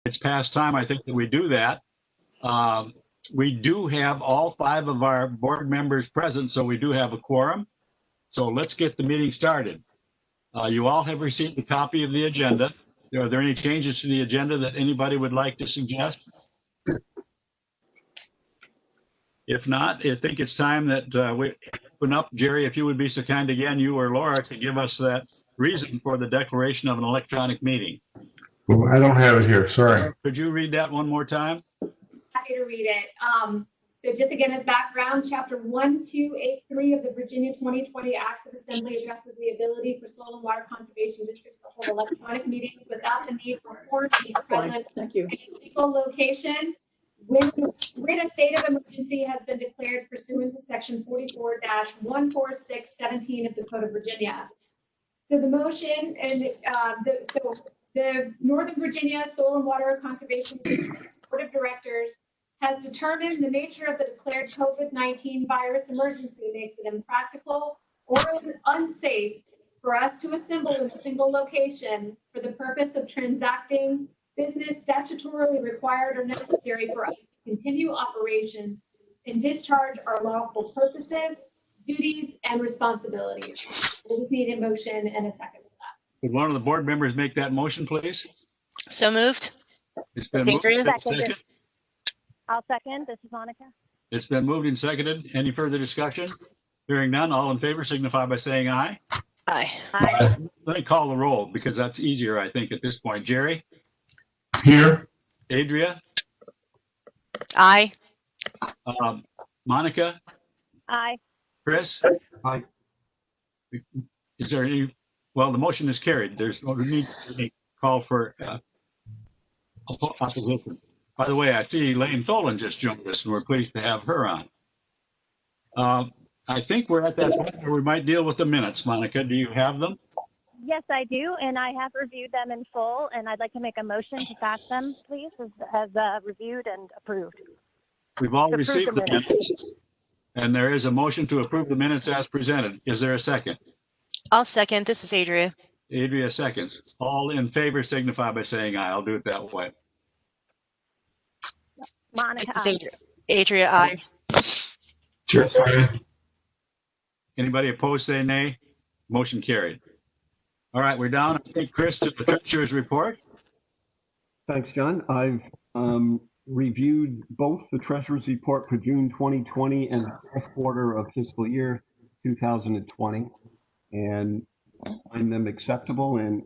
it's past time, I think, that we do that. We do have all 5 of our board members present, so we do have a quorum. So let's get the meeting started. You all have received a copy of the agenda. Are there any changes to the agenda that anybody would like to suggest? If not, I think it's time that we open up. Jerry, if you would be so kind again, you or Laura, to give us that reason for the declaration of an electronic meeting. Well, I don't have it here, sorry. Could you read that one more time? Happy to read it. So just again, as background, Chapter 1283 of the Virginia 2020 Acts of Assembly addresses the ability for soil and water conservation districts to hold electronic meetings without the need for a quorum to be present in a single location when a state of emergency has been declared pursuant to Section 44-14617 of the Code of Virginia. So the motion and the Northern Virginia Soil and Water Conservation District Board of Directors has determined the nature of the declared COVID-19 virus emergency makes it impractical or unsafe for us to assemble in a single location for the purpose of transacting business statutorily required or necessary for us to continue operations and discharge our lawful purposes, duties, and responsibilities. We'll just need a motion and a second for that. Would one of the board members make that motion, please? So moved. It's been moved. Second. I'll second. This is Monica. It's been moved and seconded. Any further discussion? Hearing none, all in favor signify by saying aye. Aye. Aye. Let me call the roll because that's easier, I think, at this point. Jerry? Here. Adria? Aye. Monica? Aye. Chris? Aye. Is there any? Well, the motion is carried. There's no need to call for opposition. By the way, I see Elaine Tholen just joined us, and we're pleased to have her on. I think we're at that point where we might deal with the minutes. Monica, do you have them? Yes, I do, and I have reviewed them in full, and I'd like to make a motion to pass them, please, as reviewed and approved. We've all received the minutes, and there is a motion to approve the minutes as presented. Is there a second? I'll second. This is Adria. Adria seconds. All in favor signify by saying aye. I'll do it that way. Monica, This is Adria, aye. Sure. Aye. Anybody opposed, say nay. Motion carried. All right, we're down, I think, Chris, to the treasurer's report. Thanks, John. I've reviewed both the treasurer's report for June 2020 and the first quarter of fiscal year 2020, and find them acceptable and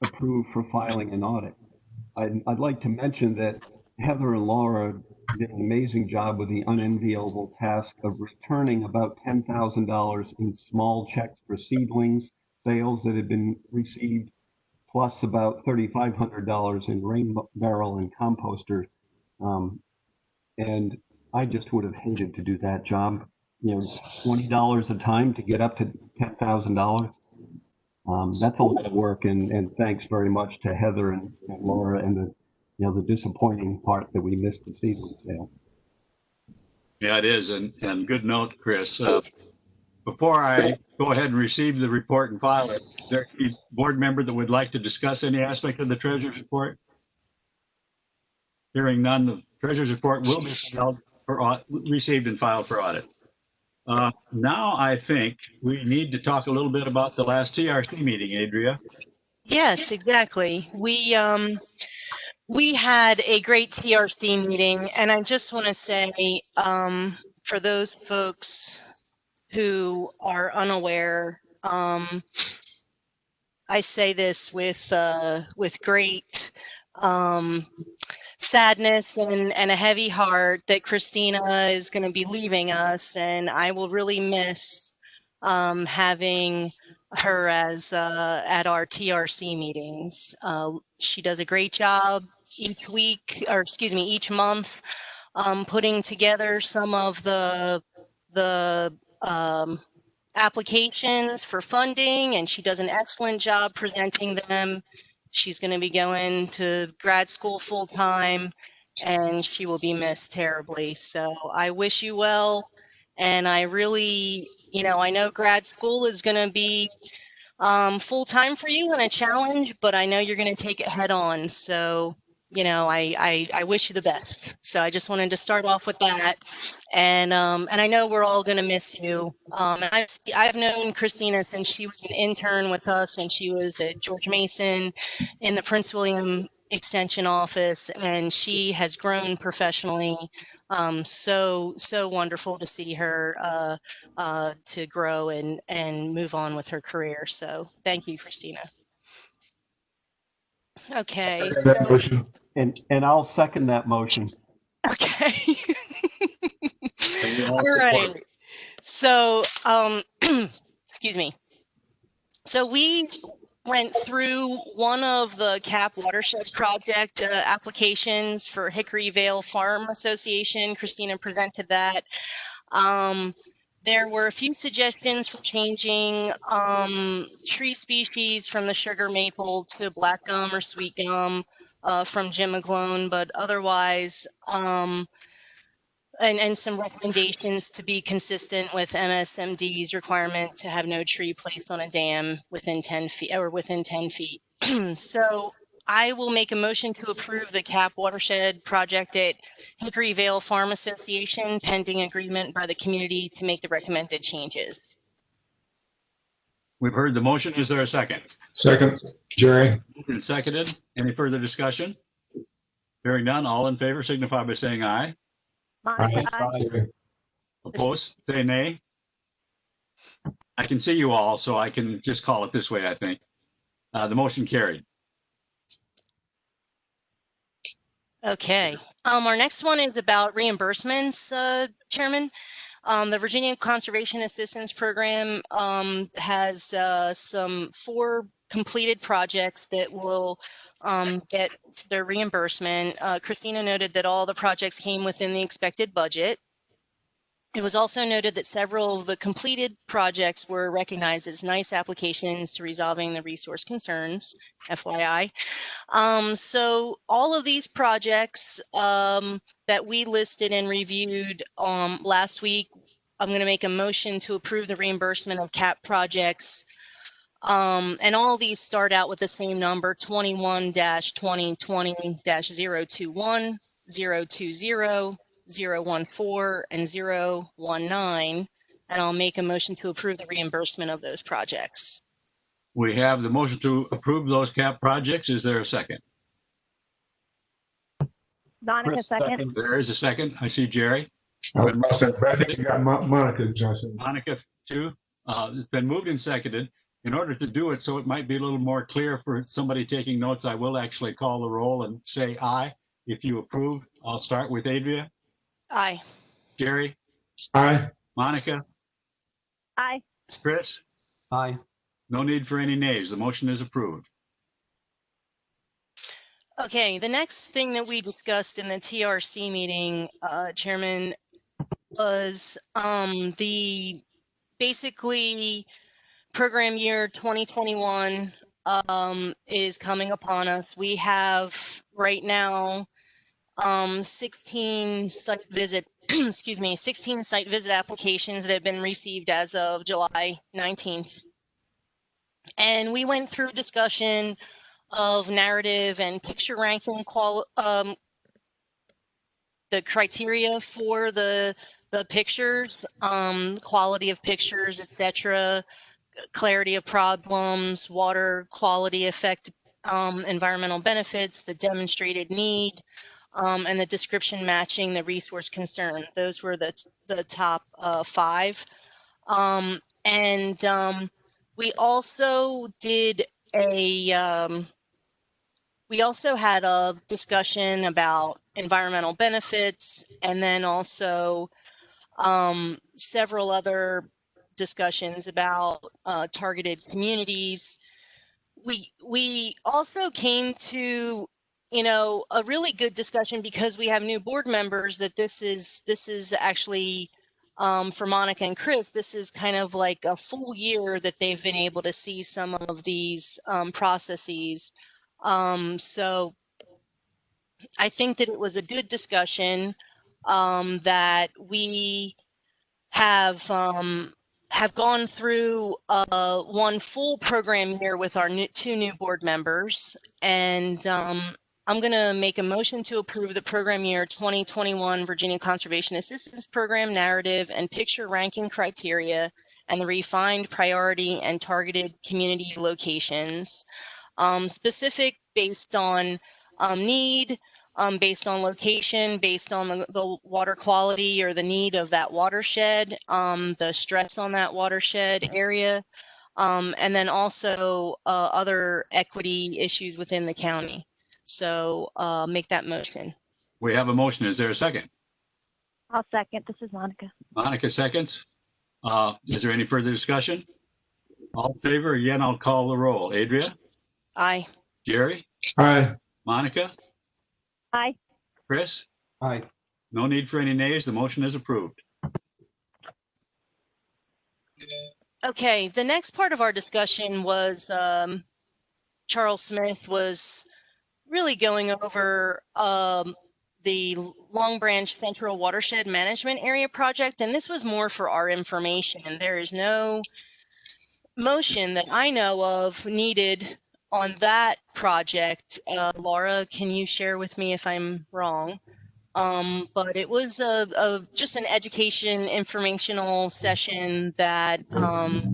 approved for filing an audit. I'd like to mention that Heather and Laura did an amazing job with the unenviable task of returning about $10,000 in small checks for seedlings sales that had been received, plus about $3,500 in rain barrel and composter. And I just would have hated to do that job. You know, $20 a time to get up to $10,000. That's a lot of work, and thanks very much to Heather and Laura, and the disappointing part that we missed the seedling sale. Yeah, it is, and good note, Chris. Before I go ahead and receive the report and file it, is there any board member that would like to discuss any aspect of the treasurer's report? Hearing none, the treasurer's report will be received and filed for audit. Now I think we need to talk a little bit about the last TRC meeting, Adria. Yes, exactly. We had a great TRC meeting, and I just want to say, for those folks who are unaware, I say this with great sadness and a heavy heart that Christina is going to be leaving us, and I will really miss having her as at our TRC meetings. She does a great job each week, or excuse me, each month, putting together some of the applications for funding, and she does an excellent job presenting them. She's going to be going to grad school full time, and she will be missed terribly. So I wish you well, and I really, I know grad school is going to be full time for you and a challenge, but I know you're going to take it head on. So, you know, I wish you the best. So I just wanted to start off with that. And I know we're all going to miss you. And I've known Christina since she was an intern with us when she was at George Mason in the Prince William Extension office, and she has grown professionally. So wonderful to see her to grow and move on with her career. So thank you, Christina. Okay. That motion. And I'll second that motion. Okay. And we all All support. right. So, excuse me. So we went through one of the CAP watershed project applications for Hickory Vale Farm Association. Christina presented that. There were a few suggestions for changing tree species from the sugar maple to black gum or sweet gum from Jim McGlone, but otherwise, and some recommendations to be consistent with MSMD's requirement to have no tree placed on a dam within 10 feet or within 10 feet. So I will make a motion to approve the CAP watershed project at Hickory Vale Farm Association pending agreement by the community to make the recommended changes. We've heard the motion. Is there a second? Second, Jerry. Moved and seconded. Any further discussion? Hearing none, all in favor signify by saying aye. Monica, aye. Jerry. Opposed, say nay. I can see you all, so I can just call it this way, I think. The motion carried. Okay. Our next one is about reimbursements, Chairman. The Virginia Conservation Assistance Program has some 4 completed projects that will get their reimbursement. Christina noted that all the projects came within the expected budget. It was also noted that several of the completed projects were recognized as nice applications to resolving the resource concerns, FYI. So all of these projects that we listed and reviewed last week, I'm going to make a motion to approve the reimbursement of CAP projects. And all of these start out with the same number, 21-2020-021, 020, 014, and 019. And I'll make a motion to approve the reimbursement of those projects. We have the motion to approve those CAP projects. Is there a second? Monica, Chris, second. There is a second. I see Jerry. I think you got Monica Johnson. Monica, too. It's been moved and seconded. In order to do it so it might be a little more clear for somebody taking notes, I will actually call the roll and say aye. If you approve, I'll start with Adria. Aye. Jerry, Aye. Monica, Aye. Chris. Aye. No need for any nays. The motion is approved. Okay, the next thing that we discussed in the TRC meeting, Chairman, was the basically program year 2021 is coming upon us. We have right now 16 site visit, excuse me, 16 site visit applications that have been received as of July 19th. And we went through discussion of narrative and picture ranking the criteria for the pictures, quality of pictures, etc., clarity of problems, water quality effect, environmental benefits, the demonstrated need, and the description matching the resource concern. Those were the top 5. We also did we also had a discussion about environmental benefits, and then also several other discussions about targeted communities. We also came to, you know, a really good discussion because we have new board members that this is actually for Monica and Chris, this is kind of like a full year that they've been able to see some of these processes. So I think that it was a good discussion that we have have gone through one full program year with our two new board members, and I'm going to make a motion to approve the program year 2021 Virginia Conservation Assistance Program narrative and picture ranking criteria and the refined priority and targeted community locations, specific based on need, based on location, based on the water quality or the need of that watershed, the stress on that watershed area, and then also other equity issues within the county. So make that motion. We have a motion. Is there a second? I'll second. This is Monica. Monica seconds. Is there any further discussion? All in favor? Again, I'll call the roll. Adria? Aye. Jerry? Aye. Monica? Aye. Chris? Aye. No need for any nays. The motion is approved. Okay, the next part of our discussion was Charles Smith was really going over the Long Branch Central Watershed Management Area project, and this was more for our information. There is no motion that I know of needed on that project. Laura, can you share with me if I'm wrong? But it was just an education informational session that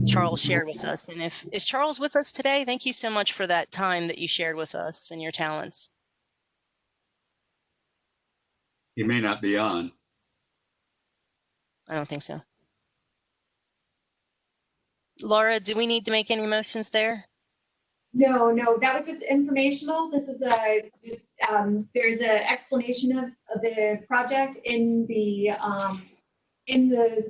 Charles shared with us. And is Charles with us today? Thank you so much for that time that you shared with us and your talents. He may not be on. I don't think so. Laura, do we need to make any motions there? No, that was just informational. This is there's an explanation of the project in the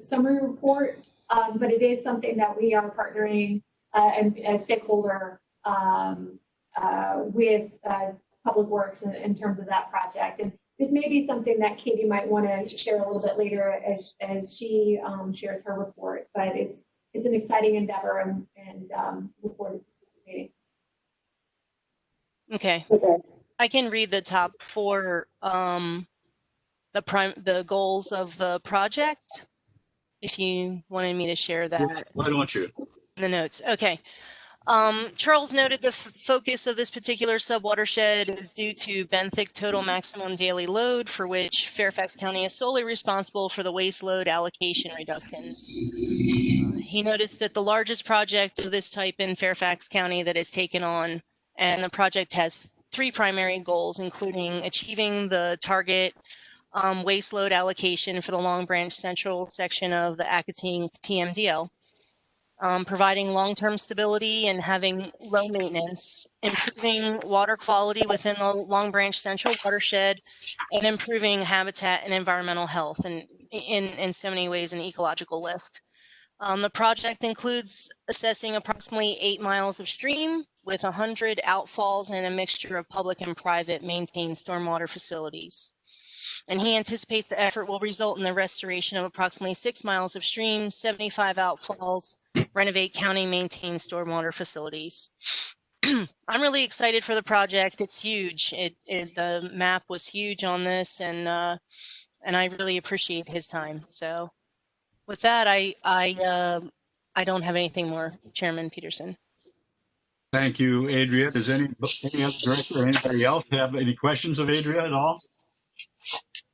summary report, but it is something that we are partnering and a stakeholder with Public Works in terms of that project. And this may be something that Katie might want to share a little bit later as she shares her report. But it's an exciting endeavor and look forward to participating. Okay. I can read the top four, the goals of the project, if you wanted me to share that. Why don't you? The notes. Okay. Charles noted the focus of this particular subwatershed is due to benthic total maximum daily load, for which Fairfax County is solely responsible for the waste load allocation reductions. He noticed that the largest project of this type in Fairfax County that is taken on, and the project has three primary goals, including achieving the target waste load allocation for the Long Branch Central section of the Accotine TMDL, providing long-term stability and having low maintenance, improving water quality within the Long Branch Central watershed, and improving habitat and environmental health, and in so many ways an ecological lift. The project includes assessing approximately 8 miles of stream with 100 outfalls and a mixture of public and private maintained stormwater facilities. And he anticipates the effort will result in the restoration of approximately 6 miles of stream, 75 outfalls, renovate county maintained stormwater facilities. I'm really excited for the project. It's huge. The map was huge on this, and I really appreciate his time. So with that, I don't have anything more, Chairman Peterson. Thank you, Adria. Does any other director or anybody else have any questions of Adria at all?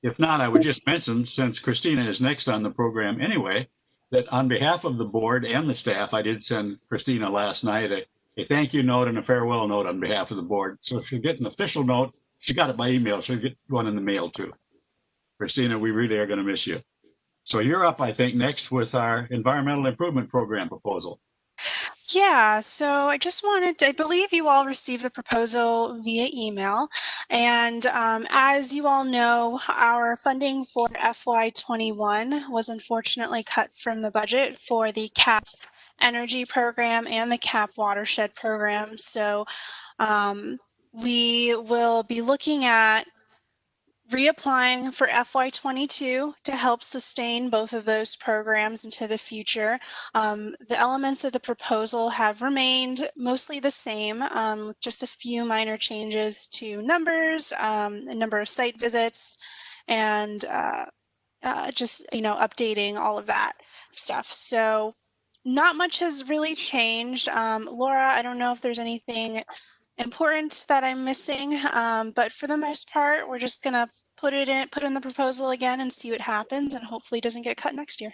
If not, I would just mention, since Christina is next on the program anyway, that on behalf of the board and the staff, I did send Christina last night a thank you note and a farewell note on behalf of the board. So she'll get an official note. She got it by email. She'll get one in the mail too. Christina, we really are going to miss you. So you're up, I think, next with our Environmental Improvement Program proposal. Yeah, so I believe you all received the proposal via email. And as you all know, our funding for FY21 was unfortunately cut from the budget for the CAP Energy Program and the CAP Watershed Program. So we will be looking at reapplying for FY22 to help sustain both of those programs into the future. The elements of the proposal have remained mostly the same, just a few minor changes to numbers, a number of site visits, and just, updating all of that stuff. So Not much has really changed. Laura, I don't know if there's anything important that I'm missing, but for the most part, we're just gonna put in the proposal again and see what happens, and hopefully it doesn't get cut next year.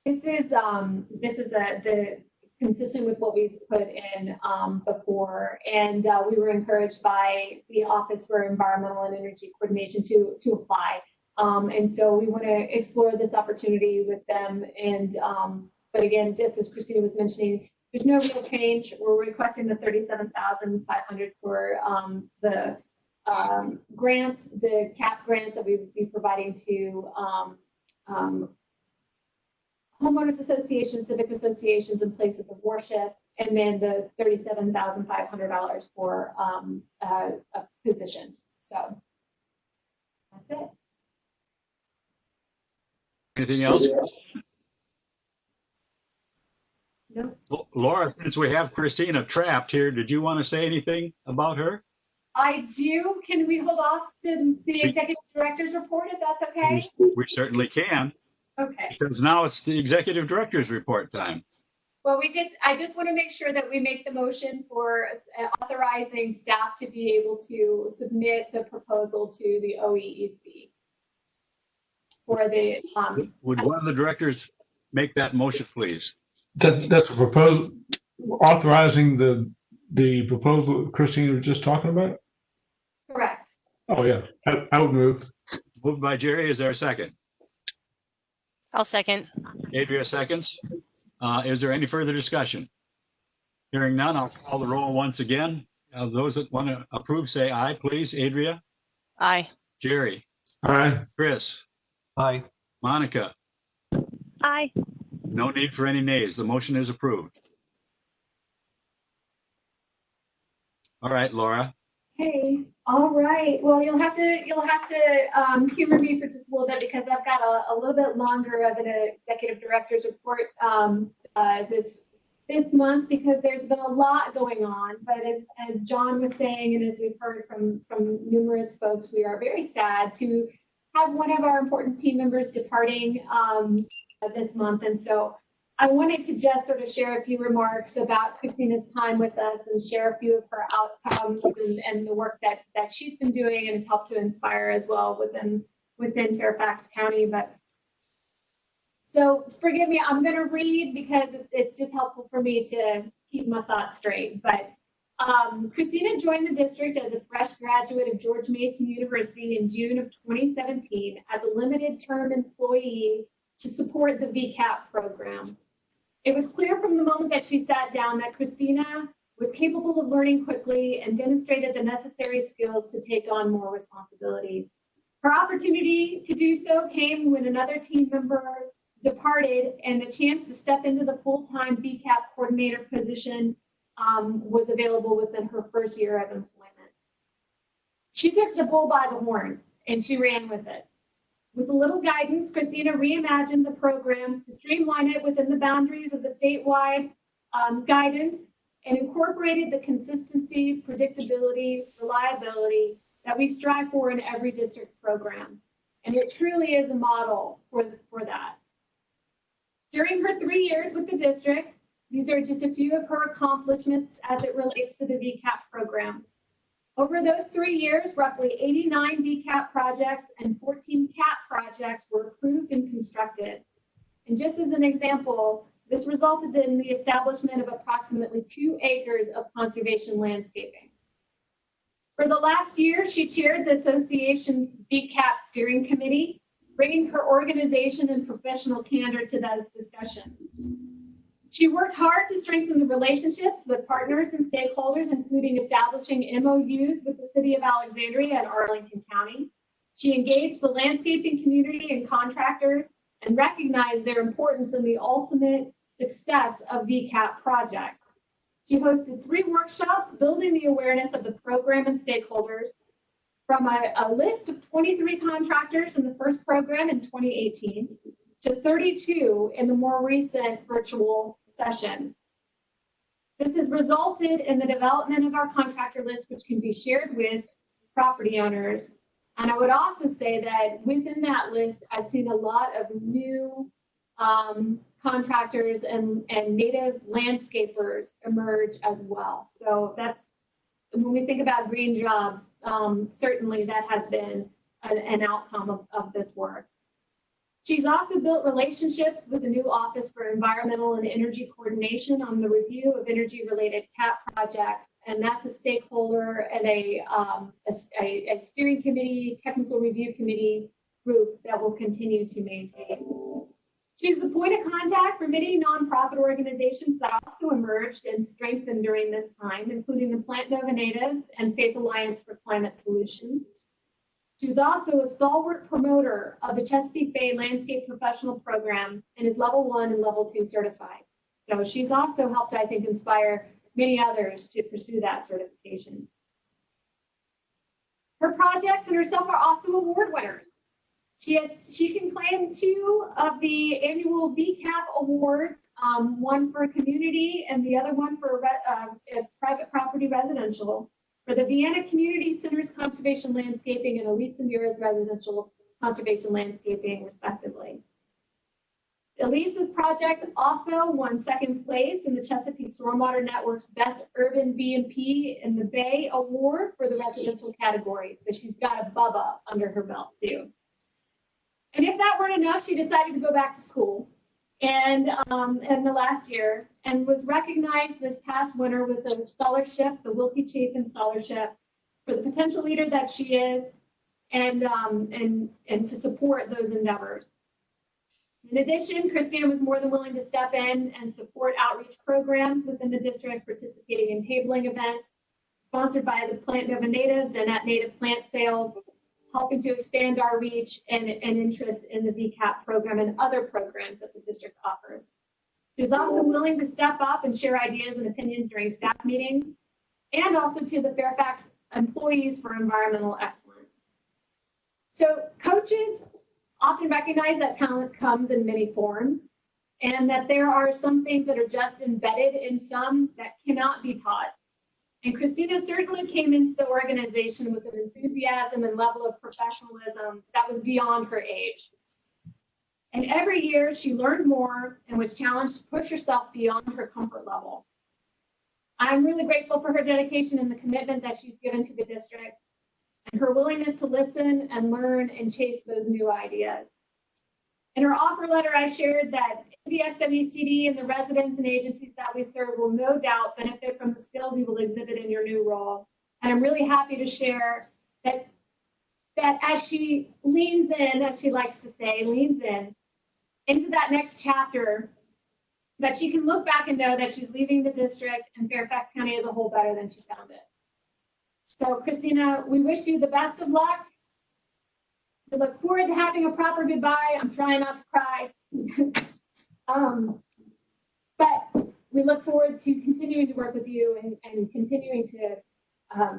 This is the consistent with what we've put in before, and we were encouraged by the Office for Environmental and Energy Coordination to apply. And so we want to explore this opportunity with them. And but again, just as Christina was mentioning, there's no real change. We're requesting the $37,500 for the grants, the CAP grants that we would be providing to homeowners associations, civic associations, and places of worship, and then the $37,500 for a position. So that's it. Anything else? No. Well, Laura, since we have Christina trapped here, did you want to say anything about her? I do. Can we hold off to the executive director's report if that's okay? We certainly can. Okay. Because now it's the executive director's report time. Well, I just want to make sure that we make the motion for authorizing staff to be able to submit the proposal to the OEEC for the. Would one of the directors make that motion, please? That's a proposal authorizing the proposal Christine was just talking about. Correct. Oh yeah, I would move. Moved by Jerry. Is there a second? I'll second. Adria seconds. Is there any further discussion? Hearing none, I'll call the roll once again. Those that want to approve, say aye, please. Adria? Aye. Jerry? Aye. Chris? Aye. Monica? Aye. No need for any nays. The motion is approved. All right, Laura. Hey, all right. Well, you'll have to humor me for just a little bit because I've got a little bit longer of an executive director's report this month because there's been a lot going on. But as John was saying, and as we've heard from numerous folks, we are very sad to have one of our important team members departing this month, and so I wanted to just sort of share a few remarks about Christina's time with us and share a few of her outcomes and the work that she's been doing and has helped to inspire as well within Fairfax County. But so forgive me, I'm going to read because it's just helpful for me to keep my thoughts straight. But Christina joined the district as a fresh graduate of George Mason University in June of 2017 as a limited term employee to support the VCAP program. It was clear from the moment that she sat down that Christina was capable of learning quickly and demonstrated the necessary skills to take on more responsibility. Her opportunity to do so came when another team member departed and the chance to step into the full-time VCAP coordinator position was available within her first year of employment. She took the bull by the horns and she ran with it. With a little guidance, Christina reimagined the program to streamline it within the boundaries of the statewide guidance and incorporated the consistency, predictability, reliability that we strive for in every district program. And it truly is a model for that. During her 3 years with the district, these are just a few of her accomplishments as it relates to the VCAP program. Over those 3 years, roughly 89 VCAP projects and 14 CAP projects were approved and constructed. And just as an example, this resulted in the establishment of approximately 2 acres of conservation landscaping. For the last year, she chaired the association's VCAP steering committee, bringing her organization and professional candor to those discussions. She worked hard to strengthen the relationships with partners and stakeholders, including establishing MOUs with the City of Alexandria and Arlington County. She engaged the landscaping community and contractors and recognized their importance in the ultimate success of VCAP projects. She hosted 3 workshops building the awareness of the program and stakeholders, from a list of 23 contractors in the first program in 2018 to 32 in the more recent virtual session. This has resulted in the development of our contractor list, which can be shared with property owners. And I would also say that within that list, I've seen a lot of new contractors and native landscapers emerge as well. So that's, when we think about green jobs, certainly that has been an outcome of this work. She's also built relationships with the new Office for Environmental and Energy Coordination on the review of energy-related CAP projects, and that's a stakeholder and a steering committee, technical review committee group that will continue to maintain. She's the point of contact for many nonprofit organizations that also emerged and strengthened during this time, including the Plant Nova Natives and Faith Alliance for Climate Solutions. She was also a stalwart promoter of the Chesapeake Bay Landscape Professional Program and is level 1 and level 2 certified. So she's also helped, I think, inspire many others to pursue that certification. Her projects and herself are also award winners. She can claim 2 of the annual VCAP awards, one for community and the other one for private property residential, for the Vienna Community Center's Conservation Landscaping and Elisa Mura's Residential Conservation Landscaping, respectively. Elisa's project also won 2nd place in the Chesapeake Stormwater Network's Best Urban B&P in the Bay Award for the residential category. So she's got a Bubba under her belt too. And if that weren't enough, she decided to go back to school and in the last year, and was recognized this past winter with a scholarship, the Wilkie Chapin Scholarship, for the potential leader that she is, and to support those endeavors. In addition, Christina was more than willing to step in and support outreach programs within the district, participating in tabling events sponsored by the Plant Nova Natives and at Native Plant Sales, helping to expand our reach and interest in the VCAP program and other programs that the district offers. She was also willing to step up and share ideas and opinions during staff meetings, and also to the Fairfax Employees for Environmental Excellence. So coaches often recognize that talent comes in many forms, and that there are some things that are just embedded in some that cannot be taught. And Christina certainly came into the organization with an enthusiasm and level of professionalism that was beyond her age. And every year she learned more and was challenged to push herself beyond her comfort level. I'm really grateful for her dedication and the commitment that she's given to the district, and her willingness to listen and learn and chase those new ideas. In her offer letter, I shared that NVSWCD and the residents and agencies that we serve will no doubt benefit from the skills you will exhibit in your new role. And I'm really happy to share that as she leans in, as she likes to say, leans in into that next chapter, that she can look back and know that she's leaving the district and Fairfax County as a whole better than she found it. So Christina, we wish you the best of luck. We look forward to having a proper goodbye. I'm trying not to cry. But we look forward to continuing to work with you and continuing to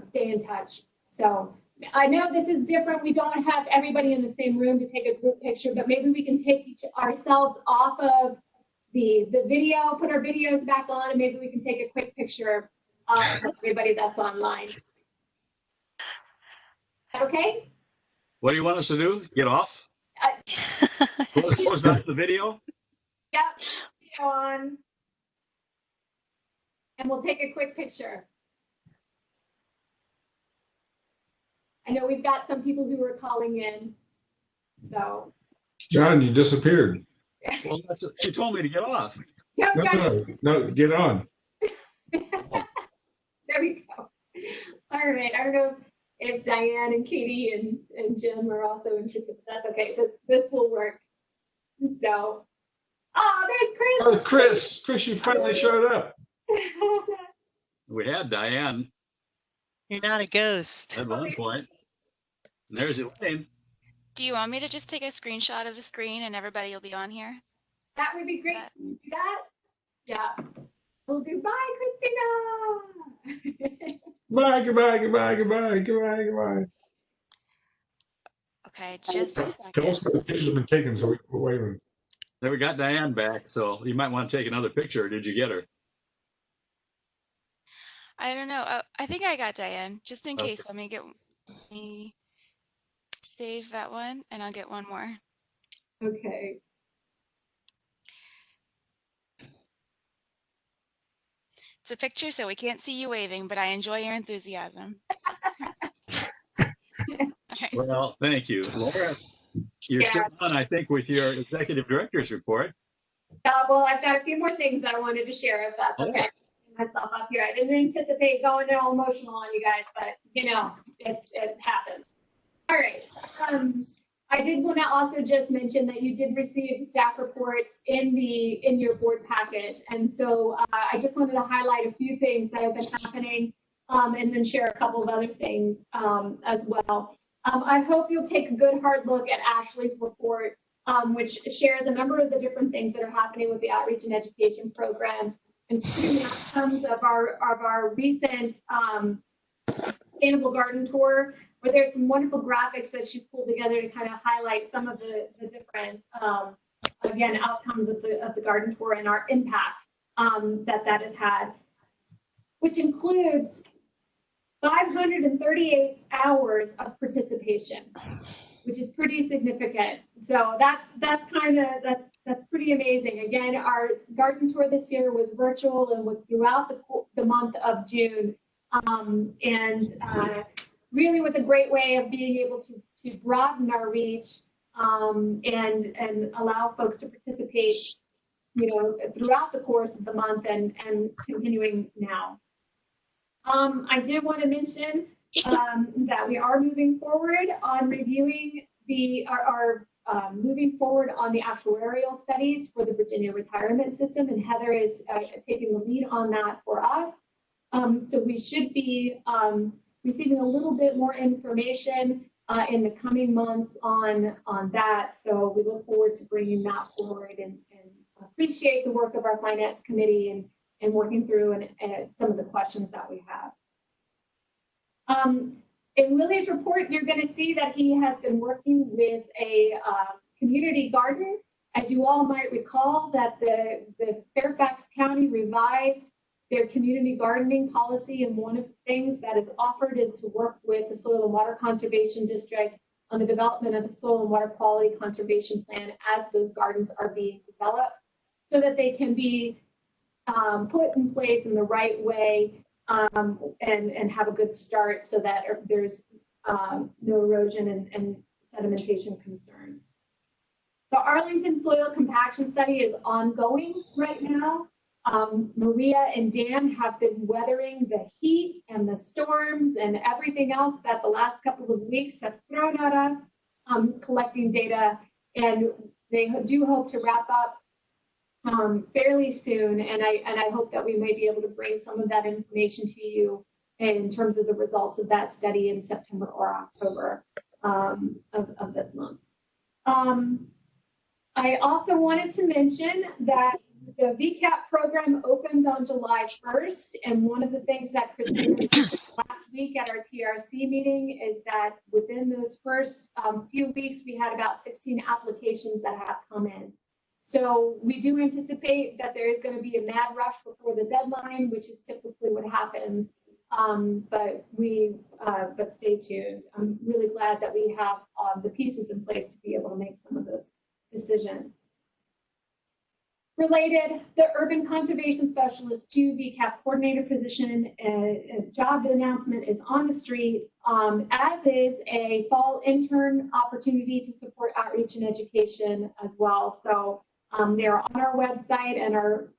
stay in touch. So I know this is different. We don't have everybody in the same room to take a group picture, but maybe we can take ourselves off of the video, put our videos back on, and maybe we can take a quick picture of everybody that's online. Okay? What do you want us to do? Get off? Close back the video? Yep, video on. And we'll take a quick picture. I know we've got some people who are calling in, so. John, you disappeared. Well, she told me to get off. No, No, get on. There we go. All right, I don't know if Diane and Katie and Jim are also interested, but that's okay. This will work. So, there's Chris. Oh, Chris, you finally showed up. We had Diane You're not a ghost. at one point. And there's Elaine. Do you want me to just take a screenshot of the screen and everybody will be on here? That would be great. Can you do that? Yeah. We'll do bye, Christina. Goodbye, goodbye. Okay, just a Tell us second. what the pictures have been taken, so we can wait a minute. Then we got Diane back, so you might want to take another picture. Or did you get her? I don't know. I think I got Diane. Just in Okay. case, let me save that one and I'll get one more. Okay. It's a picture, so we can't see you waving, but I enjoy your enthusiasm. Okay. Well, thank you. Laura, you're Yeah. still on, I think, with your executive director's report. Well, I've got a few more things that I wanted to share, if that's okay. Myself up here. I didn't anticipate going all emotional on you guys, but you know, it happens. All right. I did want to also just mention that you did receive staff reports in your board package, and so I just wanted to highlight a few things that have been happening, and then share a couple of other things as well. I hope you'll take a good hard look at Ashley's report, which shares a number of the different things that are happening with the outreach and education programs, including the outcomes of our recent sustainable garden tour, where there's some wonderful graphics that she's pulled together to kind of highlight some of the different, again, outcomes of the garden tour and our impact that has had, which includes 538 hours of participation, which is pretty significant. So that's pretty amazing. Again, our garden tour this year was virtual and was throughout the month of June, and really was a great way of being able to broaden our reach, and allow folks to participate, you know, throughout the course of the month and continuing now. I did want to mention that we are moving forward on reviewing moving forward on the actuarial studies for the Virginia retirement system, and Heather is taking the lead on that for us. So we should be receiving a little bit more information in the coming months on that. So we look forward to bringing that forward, and appreciate the work of our finance committee and working through and some of the questions that we have. In Willie's report, you're going to see that he has been working with a community garden. As you all might recall, that the Fairfax County revised their community gardening policy, and one of the things that is offered is to work with the Soil and Water Conservation District on the development of the Soil and Water Quality Conservation Plan as those gardens are being developed, so that they can be put in place in the right way, and have a good start, so that there's no erosion and sedimentation concerns. The Arlington Soil Compaction Study is ongoing right now. Maria and Dan have been weathering the heat and the storms and everything else that the last couple of weeks have thrown at us, collecting data, and they do hope to wrap up fairly soon, and I hope that we may be able to bring some of that information to you in terms of the results of that study in September or October of this month. I also wanted to mention that the VCAP program opened on July 1st, and one of the things that Christina did last week at our TRC meeting is that within those first few weeks, we had about 16 applications that have come in. So we do anticipate that there is going to be a mad rush before the deadline, which is typically what happens. But stay tuned. I'm really glad that we have the pieces in place to be able to make some of those decisions. Related, the Urban Conservation Specialist 2 VCAP coordinator position job announcement is on the street, as is a fall intern opportunity to support outreach and education as well. So they're on our website and are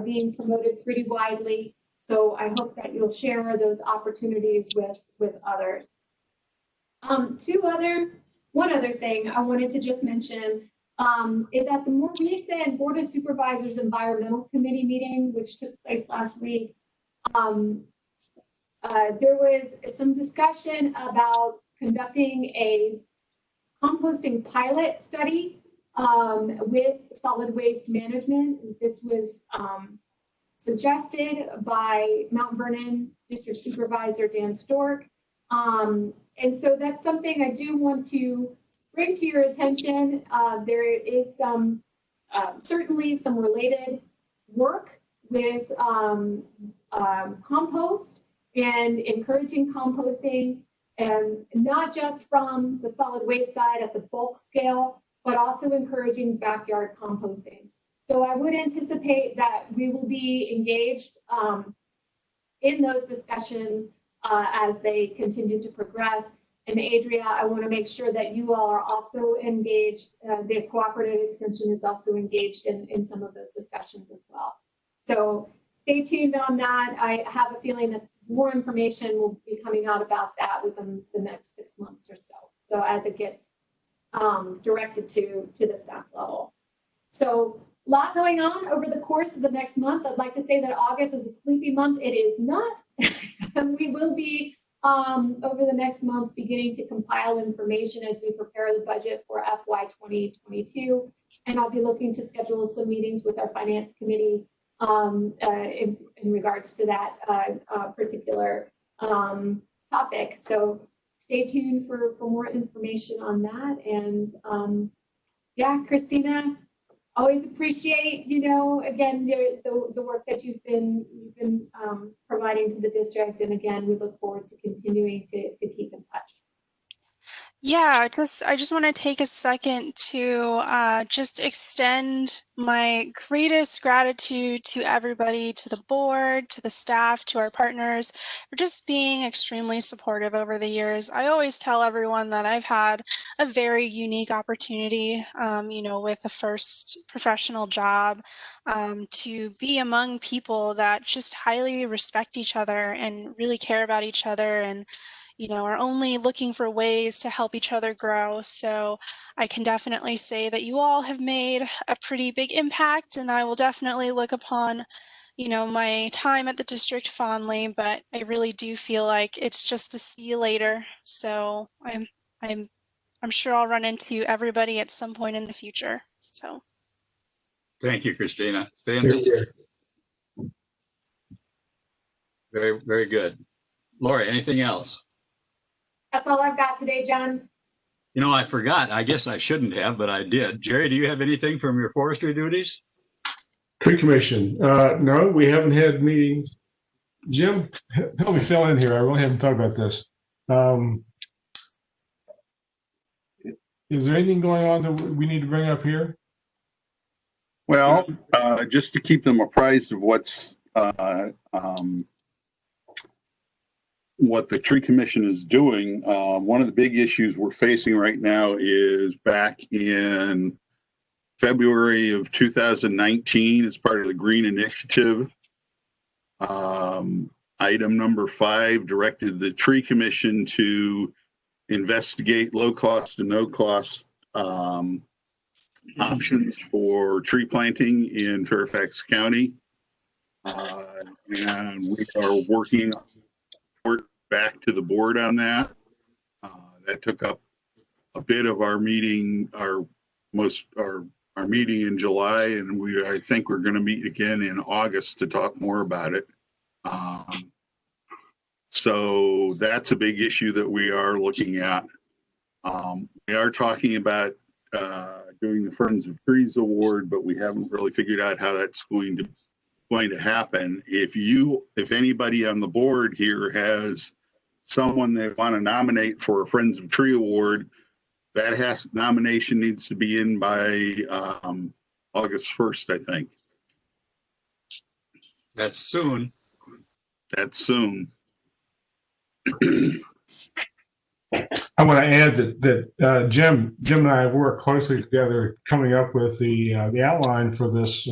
being promoted pretty widely. So I hope that you'll share those opportunities with others. One other thing I wanted to just mention is at the more recent Board of Supervisors Environmental Committee meeting, which took place last week, there was some discussion about conducting a composting pilot study with solid waste management. This was suggested by Mount Vernon District Supervisor Dan Stork. And so that's something I do want to bring to your attention. There is certainly some related work with compost and encouraging composting, and not just from the solid waste side at the bulk scale, but also encouraging backyard composting. So I would anticipate that we will be engaged in those discussions as they continue to progress. And Adria, I want to make sure that you all are also engaged. The cooperative extension is also engaged in some of those discussions as well. So stay tuned on that. I have a feeling that more information will be coming out about that within the next 6 months or so. So as it gets directed to the staff level. So a lot going on over the course of the next month. I'd like to say that August is a sleepy month. It is not. We will be over the next month beginning to compile information as we prepare the budget for FY 2022. And I'll be looking to schedule some meetings with our finance committee in regards to that particular topic. So stay tuned for more information on that. And yeah, Christina, always appreciate, again, the work that you've been providing to the district. And again, we look forward to continuing to keep in touch. Yeah, I just want to take a second to just extend my greatest gratitude to everybody, to the board, to the staff, to our partners, for just being extremely supportive over the years. I always tell everyone that I've had a very unique opportunity, with the first professional job, to be among people that just highly respect each other and really care about each other, and are only looking for ways to help each other grow. So I can definitely say that you all have made a pretty big impact, and I will definitely look upon, my time at the district fondly, but I really do feel like it's just a see you later. So I'm sure I'll run into everybody at some point in the future. So Thank you, Christina. Stay in touch. Very, very good. Lori, anything else? That's all I've got today, John. I forgot. I guess I shouldn't have, but I did. Jerry, do you have anything from your forestry duties? Tree Commission. No, we haven't had meetings. Jim, help me fill in here. I really haven't thought about this. Is there anything going on that we need to bring up here? Well, just to keep them apprised of what the Tree Commission is doing. One of the big issues we're facing right now is back in February of 2019 as part of the Green Initiative. Item number 5 directed the Tree Commission to investigate low cost and no cost options for tree planting in Fairfax County. And we are working back to the board on that. That took up a bit of our meeting, our meeting in July, and I think we're going to meet again in August to talk more about it. So that's a big issue that we are looking at. We are talking about doing the Friends of Trees Award, but we haven't really figured out how that's going to happen. If anybody on the board here has someone they want to nominate for a Friends of Tree Award, that nomination needs to be in by August 1st, I think. That's soon. I want to add that Jim and I have worked closely together coming up with the outline for this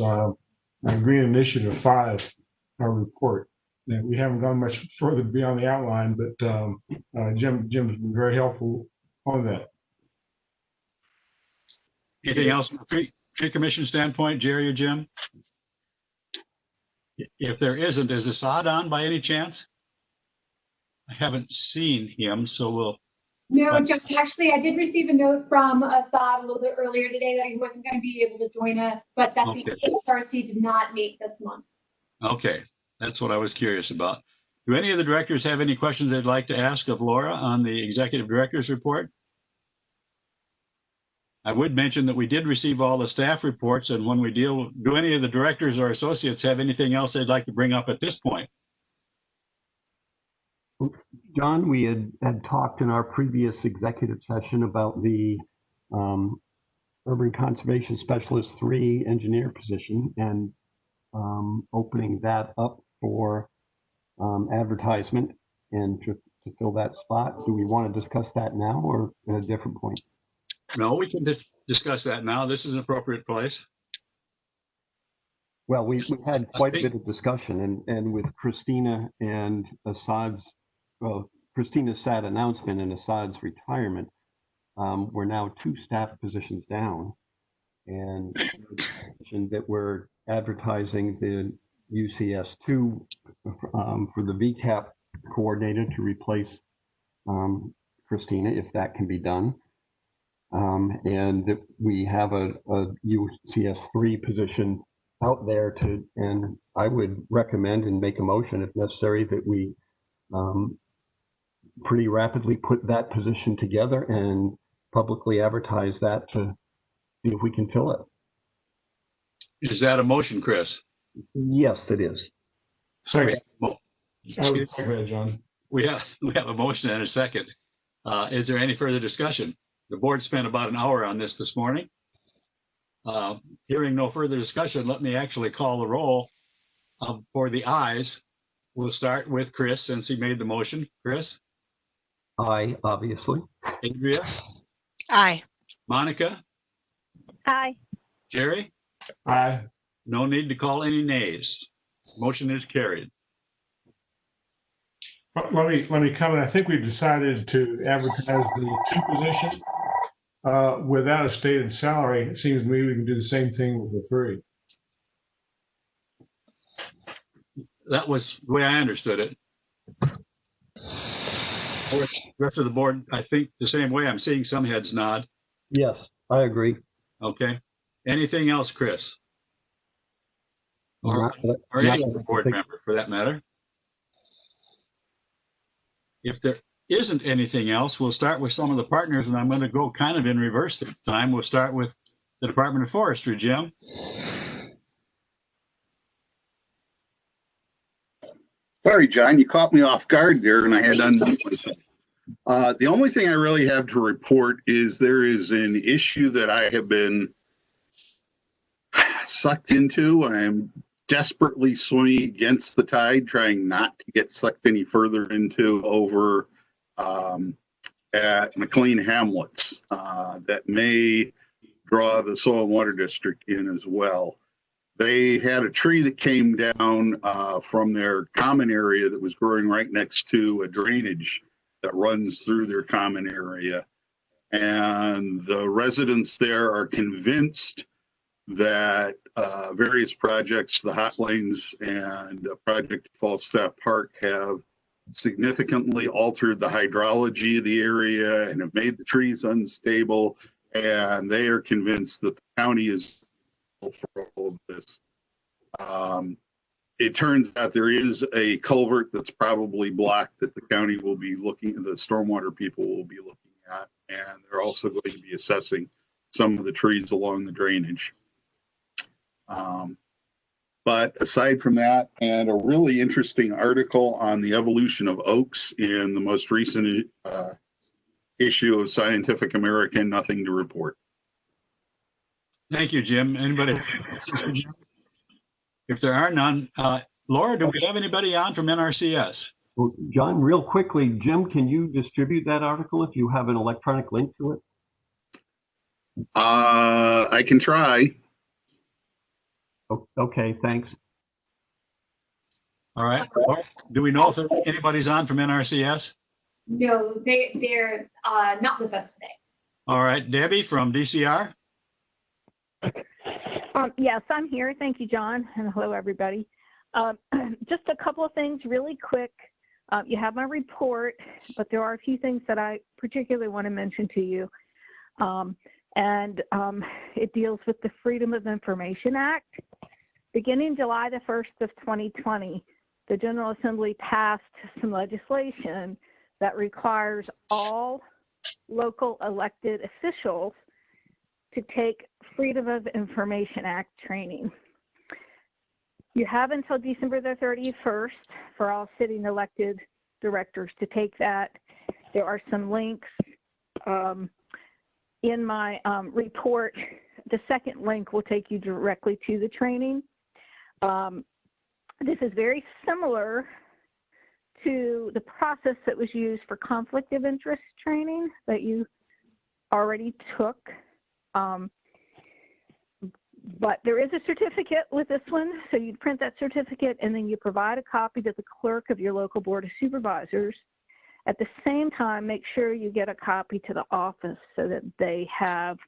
Green Initiative 5 report. And we haven't gone much further beyond the outline, but Jim's been very helpful on that. Anything else from the Tree Commission standpoint, Jerry or Jim? If there isn't, is Assad on by any chance? I haven't seen him, so we'll. No, John, actually, I did receive a note from Assad a little bit earlier today that he wasn't going to be able to join us, but that the HRC did not meet this month. Okay, that's what I was curious about. Do any of the directors have any questions they'd like to ask of Laura on the executive director's report? I would mention that we did receive all the staff reports, and when we do any of the directors or associates have anything else they'd like to bring up at this point? John, we had talked in our previous executive session about the Urban Conservation Specialist 3 engineer position and opening that up for advertisement and to fill that spot. Do we want to discuss that now or at a different point? No, we can discuss that now. This is an appropriate place. Well, we had quite a bit of discussion, and with Christina and Assad's, well, Christina's sad announcement and Assad's retirement, we're now 2 staff positions down, and that we're advertising the UCS2 for the VCAP coordinator to replace Christina, if that can be done. And that we have a UCS3 position out there and I would recommend and make a motion if necessary that we pretty rapidly put that position together and publicly advertise that to see if we can fill it. Is that a motion, Chris? Yes, it is. Second. Well, I would second that, John. we have a motion and a second. Is there any further discussion? The board spent about an hour on this morning. Hearing no further discussion, let me actually call the roll for the ayes. We'll start with Chris since he made the motion. Chris? Aye, obviously. Adria? Aye. Monica? Aye. Jerry? Aye. No need to call any nays. Motion is carried. Let me comment. I think we've decided to advertise the 2 position without a stated salary. It seems to me we can do the same thing with the 3. That was the way I understood it. The rest of the board, I think the same way. I'm seeing some heads nod. Yes, I agree. Okay. Anything else, Chris? Or any other board member for that matter? If there isn't anything else, we'll start with some of the partners, and I'm going to go kind of in reverse this time. We'll start with the Department of Forestry. Jim? Sorry, John, you caught me off guard there and I had to unmute myself. The only thing I really have to report is there is an issue that I have been sucked into. I'm desperately swimming against the tide, trying not to get sucked any further into over at McLean Hamlets that may draw the Soil and Water District in as well. They had a tree that came down from their common area that was growing right next to a drainage that runs through their common area. And the residents there are convinced that various projects, the Hot Lanes and Project Falstaff Park, have significantly altered the hydrology of the area and have made the trees unstable. And they are convinced that the county is for all of this. It turns out there is a culvert that's probably blocked that the county will be looking, the stormwater people will be looking at, and they're also going to be assessing some of the trees along the drainage. But aside from that, and a really interesting article on the evolution of oaks in the most recent issue of Scientific American, nothing to report. Thank you, Jim. Anybody? If there are none, Laura, do we have anybody on from NRCS? Well, John, real quickly, Jim, can you distribute that article if you have an electronic link to it? I can try. Okay, thanks. All right. Laura, do we know if anybody's on from NRCS? No, they're not with us today. All right. Debbie from DCR? Yes, I'm here. Thank you, John. And hello, everybody. Just a couple of things really quick. You have my report, but there are a few things that I particularly want to mention to you. It deals with the Freedom of Information Act. Beginning July the 1st of 2020, the General Assembly passed some legislation that requires all local elected officials to take Freedom of Information Act training. You have until December the 31st for all sitting elected directors to take that. There are some links in my report. The second link will take you directly to the training. This is very similar to the process that was used for conflict of interest training that you already took. But there is a certificate with this one, so you print that certificate and then you provide a copy to the clerk of your local board of supervisors. At the same time, make sure you get a copy to the office so that they have,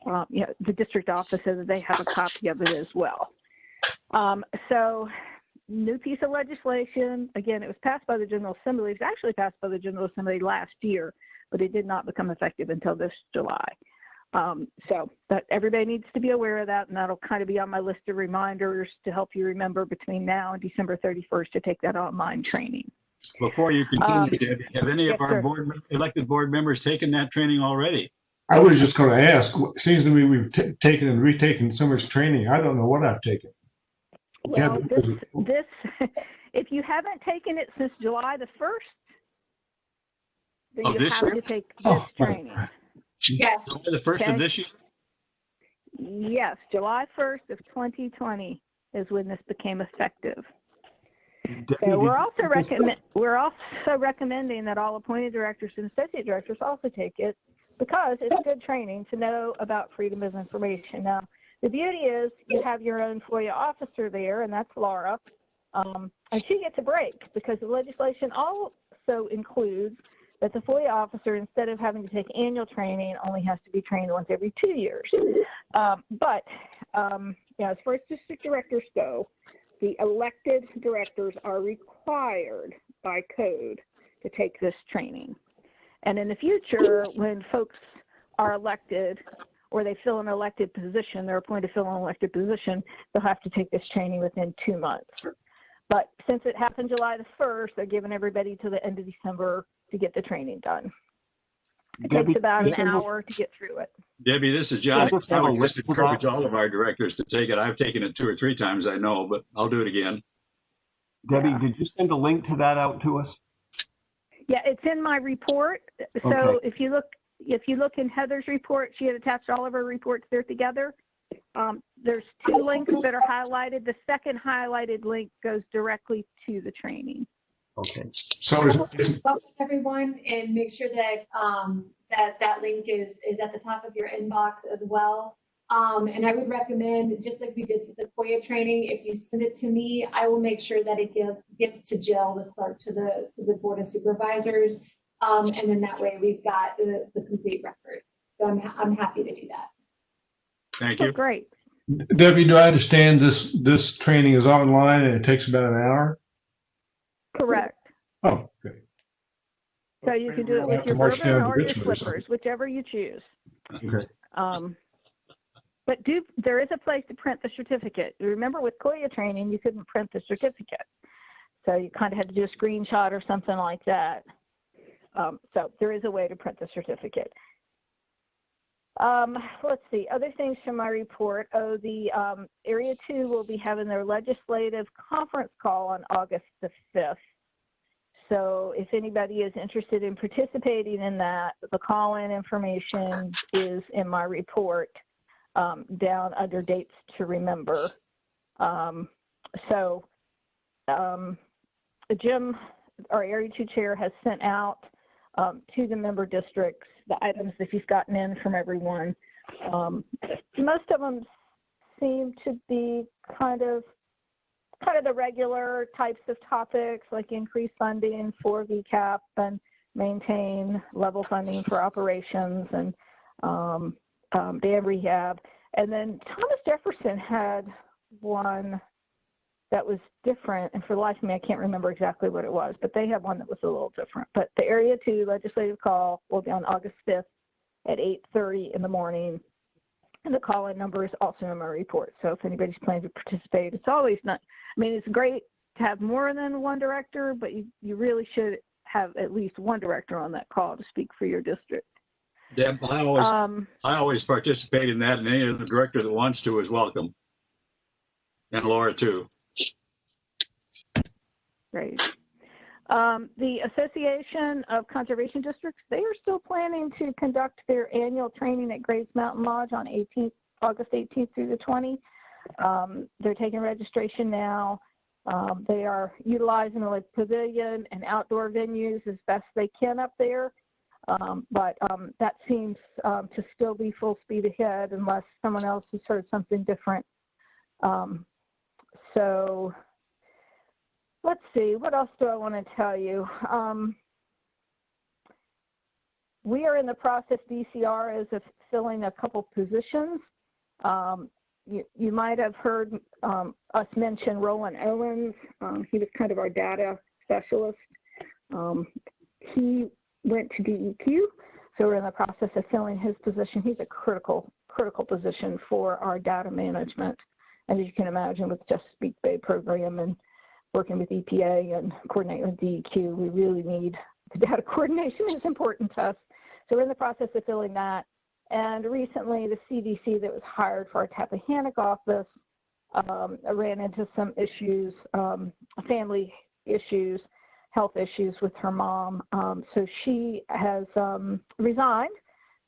the district office, so that they have a copy of it as well. So, new piece of legislation. Again, it was passed by the General Assembly. It was actually passed by the General Assembly last year, but it did not become effective until this July. So that everybody needs to be aware of that, and that'll kind of be on my list of reminders to help you remember between now and December 31st to take that online training. Before you continue, Debbie, have any yes, of our sir. elected board members taken that training already? I was just going to ask, it seems to me we've taken and retaken so much training. I don't know what I've taken. Well, this, if you haven't taken it since July the 1st, then you have to take this training. Yes. July the 1st of this year? Yes, July 1st of 2020 is when this became effective. So we're also recommending that all appointed directors and associate directors also take it, because it's good training to know about freedom of information. Now, the beauty is you have your own FOIA officer there, and that's Laura, and she gets a break because the legislation also includes that the FOIA officer, instead of having to take annual training, only has to be trained once every 2 years. As far as district directors go, the elected directors are required by code to take this training. And in the future, when folks are elected or they fill an elected position, they're appointed to fill an elected position, they'll have to take this training within 2 months. But since it happened July the 1st, they're giving everybody to the end of December to get the training done. It takes about an hour to get through it. Debbie, this is John. I would just encourage all of our directors to take it. I've taken it 2 or 3 times, I know, but I'll do it again. Debbie, did you send a link to that out to us? Yeah, it's in my report. So Okay. if you look in Heather's report, she had attached all of her reports there together. There's 2 links that are highlighted. The second highlighted link goes directly to the training. Okay. So Welcome everyone, and make sure that that link is at the top of your inbox as well. And I would recommend, just like we did with the FOIA training, if you send it to me, I will make sure that it gets to Jill, the clerk, to the board of supervisors, and then that way we've got the complete record. So I'm happy to do that. Thank you. Oh, great. Debbie, do I understand this training is online and it takes about an hour? Correct. Oh, okay. So you can do it with your bourbon or your slippers, whichever you choose. Okay. But there is a place to print the certificate. Remember, with FOIA training, you couldn't print the certificate. So you kind of had to do a screenshot or something like that. So there is a way to print the certificate. Let's see, other things from my report. The Area 2 will be having their legislative conference call on August the 5th. So if anybody is interested in participating in that, the call-in information is in my report down under dates to remember. Jim, our Area 2 chair, has sent out to the member districts the items that he's gotten in from everyone. Most of them seem to be kind of the regular types of topics, like increased funding for VCAP and maintain level funding for operations and dam rehab. And then Thomas Jefferson had one that was different, and for the life of me, I can't remember exactly what it was, but they had one that was a little different. But the Area 2 legislative call will be on August 5th at 8:30 in the morning. And the call-in number is also in my report. So if anybody's planning to participate, it's always not, I mean, it's great to have more than one director, but you really should have at least one director on that call to speak for your district. Deb, I always participate in that, and any other director that wants to is welcome. And Laura too. Great. The Association of Conservation Districts, they are still planning to conduct their annual training at Graves Mountain Lodge on August 18th through the 20th. They're taking registration now. They are utilizing the pavilion and outdoor venues as best they can up there. But that seems to still be full speed ahead unless someone else has heard something different. So let's see, what else do I want to tell you? We are in the process, DCR, is of filling a couple positions. You might have heard us mention Roland Owens. He was kind of our data specialist. He went to DEQ, so we're in the process of filling his position. He's a critical position for our data management. And as you can imagine, with Chesapeake Bay program and working with EPA and coordinating with DEQ, we really need the data coordination is important to us. So we're in the process of filling that. And recently, the CDC that was hired for our Tappahannock office ran into some issues, family issues, health issues with her mom. So she has resigned.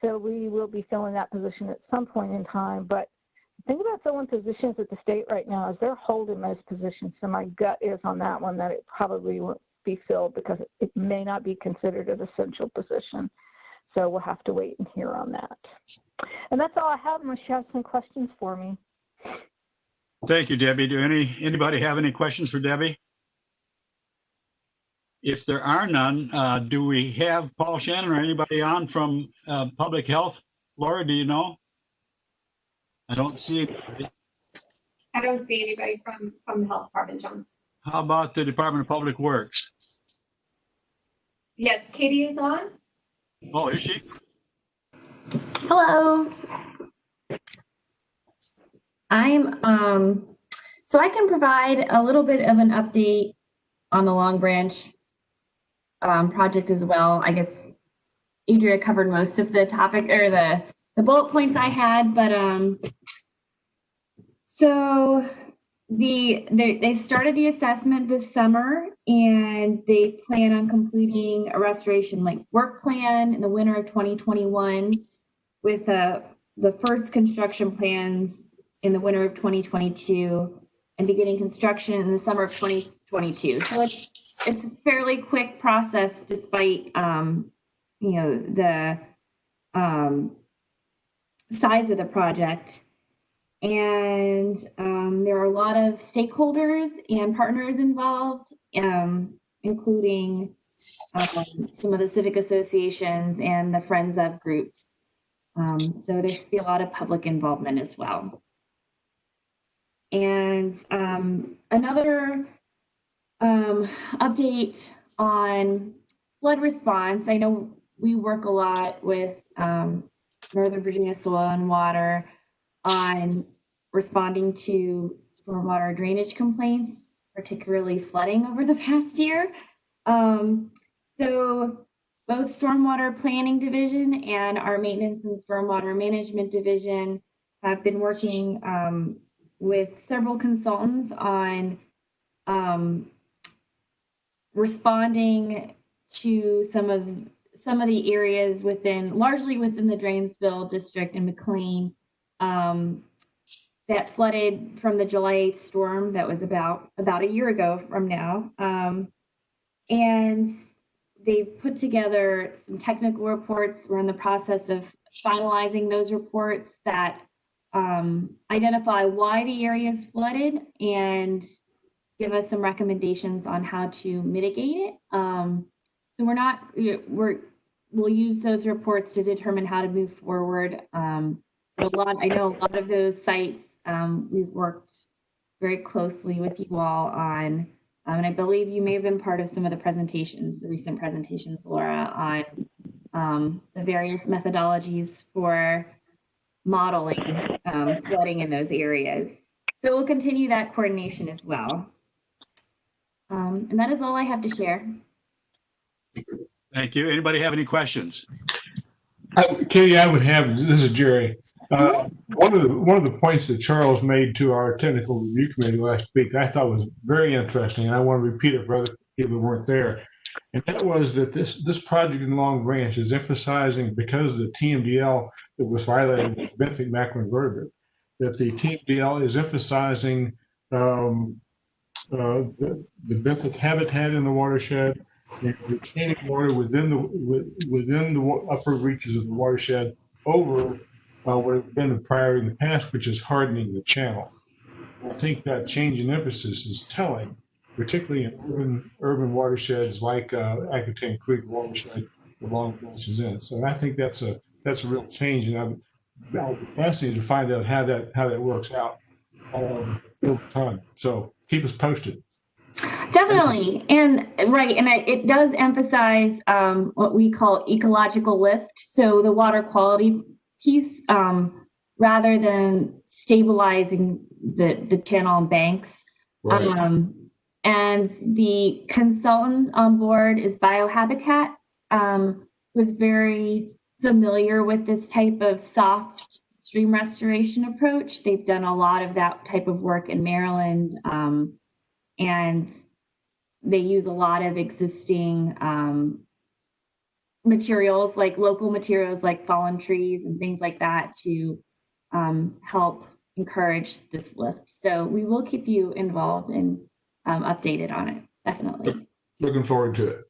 So we will be filling that position at some point in time. But the thing about filling positions at the state right now is they're holding those positions. So my gut is on that one that it probably won't be filled because it may not be considered an essential position. So we'll have to wait and hear on that. And that's all I have unless you have some questions for me. Thank you, Debbie. Do anybody have any questions for Debbie? If there are none, do we have Paul Shannon or anybody on from Public Health? Laura, do you know? I don't see anybody. I don't see anybody from the health department, John. How about the Department of Public Works? Yes, Katie is on. Oh, is she? Hello. So I can provide a little bit of an update on the Long Branch project as well. I guess Adria covered most of the topic or the bullet points I had, but so they started the assessment this summer and they plan on completing a restoration work plan in the winter of 2021 with the first construction plans in the winter of 2022 and beginning construction in the summer of 2022. So it's a fairly quick process despite the size of the project. And there are a lot of stakeholders and partners involved, including some of the civic associations and the Friends of groups. So there's be a lot of public involvement as well. And another update on flood response. I know we work a lot with Northern Virginia Soil and Water on responding to stormwater drainage complaints, particularly flooding over the past year. So both Stormwater Planning Division and our Maintenance and Stormwater Management Division have been working with several consultants on responding to some of the areas largely within the Drainsville district and McLean that flooded from the July 8th storm that was about a year ago from now. And they've put together some technical reports. We're in the process of finalizing those reports that identify why the area is flooded and give us some recommendations on how to mitigate it. So we'll use those reports to determine how to move forward. I know a lot of those sites we've worked very closely with you all on, and I believe you may have been part of some of the recent presentations, Laura, on the various methodologies for modeling flooding in those areas. So we'll continue that coordination as well. And that is all I have to share. Thank you. Anybody have any questions? Katie, I would have, this is Jerry. One of the points that Charles made to our technical review committee last week, I thought was very interesting, and I want to repeat it for other people who weren't there. And that was that this project in Long Branch is emphasizing, because the TMDL that was violated with benthic macroinvertebrate, that the TMDL is emphasizing the benthic habitat in the watershed, and retaining water within the upper reaches of the watershed over what had been prior in the past, which is hardening the channel. I think that change in emphasis is telling, particularly in urban watersheds like Aquitaine Creek watershed, the Long Branch is in. So I think that's a real change, and I'll be fascinated to find out how that works out over time. So keep us posted. Definitely. And right. And it does emphasize what we call ecological lift. So the water quality piece, rather than stabilizing the channel and banks. Right. And the consultant on board is Biohabitat, was very familiar with this type of soft stream restoration approach. They've done a lot of that type of work in Maryland. And they use a lot of existing materials, like local materials like fallen trees and things like that, to help encourage this lift. So we will keep you involved and updated on it, definitely. Looking forward to it.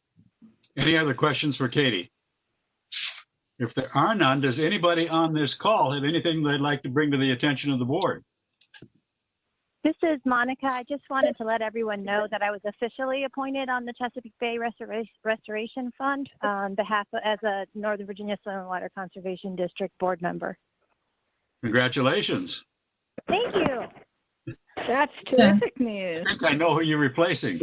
Any other questions for Katie? If there are none, does anybody on this call have anything they'd like to bring to the attention of the board? This is Monica. I just wanted to let everyone know that I was officially appointed on the Chesapeake Bay Restoration Fund on behalf of, as a Northern Virginia Soil and Water Conservation District board member. Congratulations. Thank you. That's terrific news. I think I know who you're replacing.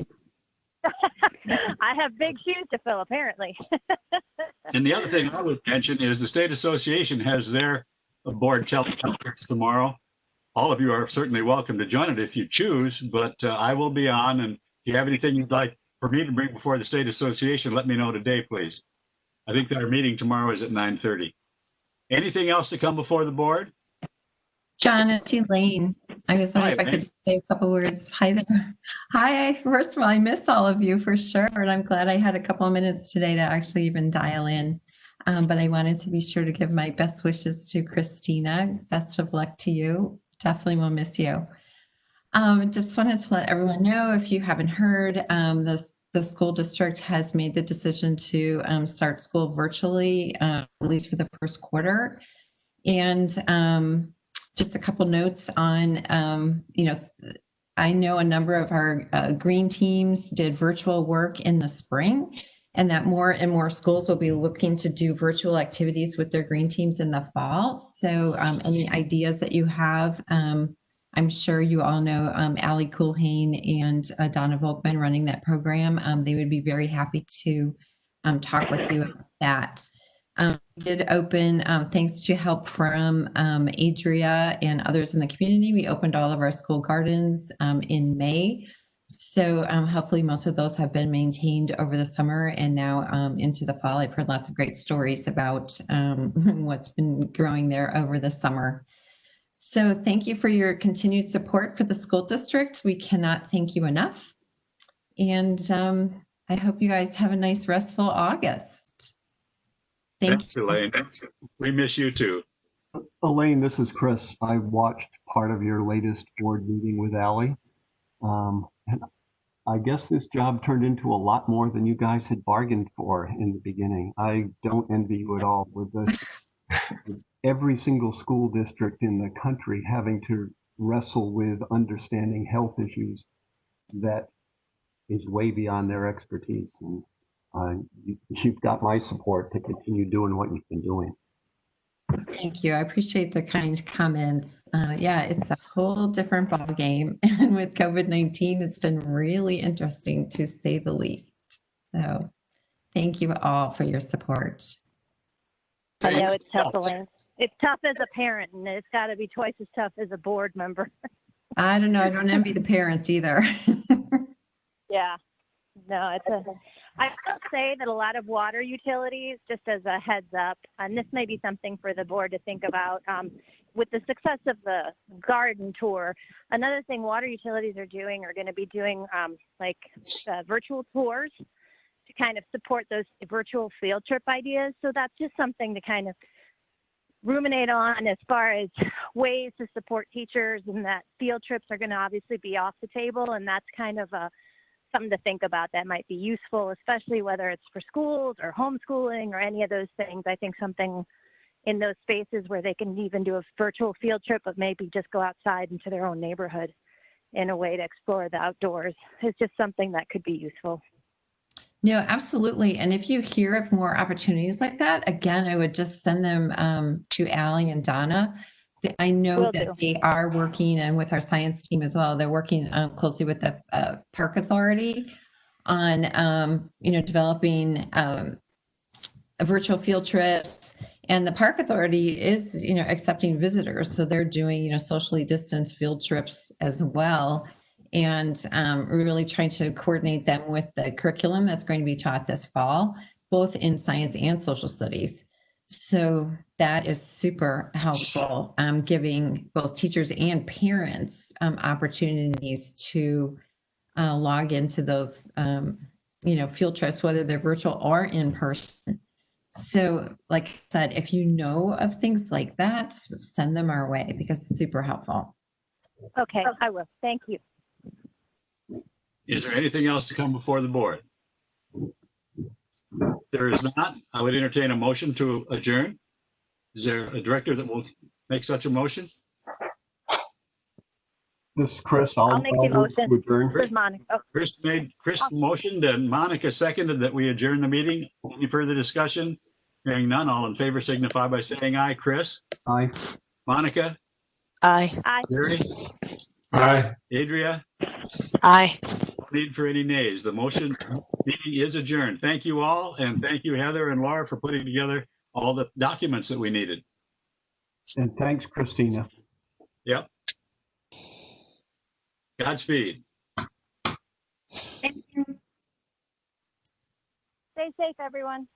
I have big shoes to fill, apparently. And the other thing I would mention is the State Association has their board teleconference tomorrow. All of you are certainly welcome to join it if you choose, but I will be on. And if you have anything you'd like for me to bring before the State Association, let me know today, please. I think our meeting tomorrow is at 9:30. Anything else to come before the board? John, it's Elaine. I was wondering if I could just say a couple words. Hi there. Hi. First of all, I miss all of you for sure. And I'm glad I had a couple of minutes today to actually even dial in. But I wanted to be sure to give my best wishes to Christina. Best of luck to you. Definitely will miss you. Just wanted to let everyone know, if you haven't heard, the school district has made the decision to start school virtually, at least for the first quarter. And just a couple notes on, I know a number of our green teams did virtual work in the spring, and that more and more schools will be looking to do virtual activities with their green teams in the fall. So any ideas that you have, I'm sure you all know Allie Coolhane and Donna Volkman running that program. They would be very happy to talk with you about that. We did open, thanks to help from Adria and others in the community, we opened all of our school gardens in May. So hopefully most of those have been maintained over the summer and now into the fall. I've heard lots of great stories about what's been growing there over the summer. So thank you for your continued support for the school district. We cannot thank you enough. And I hope you guys have a nice, restful August. Thanks, Elaine. We miss you too. Elaine, this is Chris. I watched part of your latest board meeting with Allie. And I guess this job turned into a lot more than you guys had bargained for in the beginning. I don't envy you at all with this. Every single school district in the country having to wrestle with understanding health issues that is way beyond their expertise. And you've got my support to continue doing what you've been doing. Thank you. I appreciate the kind comments. Yeah, it's a whole different ballgame. And with COVID-19, it's been really interesting to say the least. So thank you all for your support. I know it's tough, Elaine. It's tough as a parent, and it's got to be twice as tough as a board member. I don't know. I don't envy the parents either. Yeah. No, I will say that a lot of water utilities, just as a heads up, and this may be something for the board to think about, with the success of the garden tour, another thing water utilities are going to be doing virtual tours to kind of support those virtual field trip ideas. So that's just something to kind of ruminate on as far as ways to support teachers, and that field trips are going to obviously be off the table. And that's kind of something to think about that might be useful, especially whether it's for schools or homeschooling or any of those things. I think something in those spaces where they can even do a virtual field trip, but maybe just go outside into their own neighborhood in a way to explore the outdoors is just something that could be useful. No, absolutely. And if you hear of more opportunities like that, again, I would just send them to Allie and Donna. I know Will that do. they are working, and with our science team as well, they're working closely with the Park Authority on, developing virtual field trips. And the Park Authority is, accepting visitors. So they're doing, socially distanced field trips as well. And we're really trying to coordinate them with the curriculum that's going to be taught this fall, both in science and social studies. So that is super helpful, giving both teachers and parents opportunities to log into those, field trips, whether they're virtual or in person. So, like I said, if you know of things like that, send them our way because it's super helpful. Okay, I will. Thank you. Is there anything else to come before the board? There is not. I would entertain a motion to adjourn. Is there a director that will make such a motion? This is Chris. I'll make the move motion. to adjourn. This is Monica. Oh, Chris motioned and Monica seconded that we adjourn the meeting. Any further discussion? Hearing none, all in favor signify by saying aye. Chris? Aye. Monica? Aye. aye. Jerry? Aye. Adria? Aye. No need for any nays. The meeting is adjourned. Thank you all, and thank you, Heather and Laura, for putting together all the documents that we needed. And thanks, Christina. Yep. Godspeed. Thank you. Stay safe, everyone.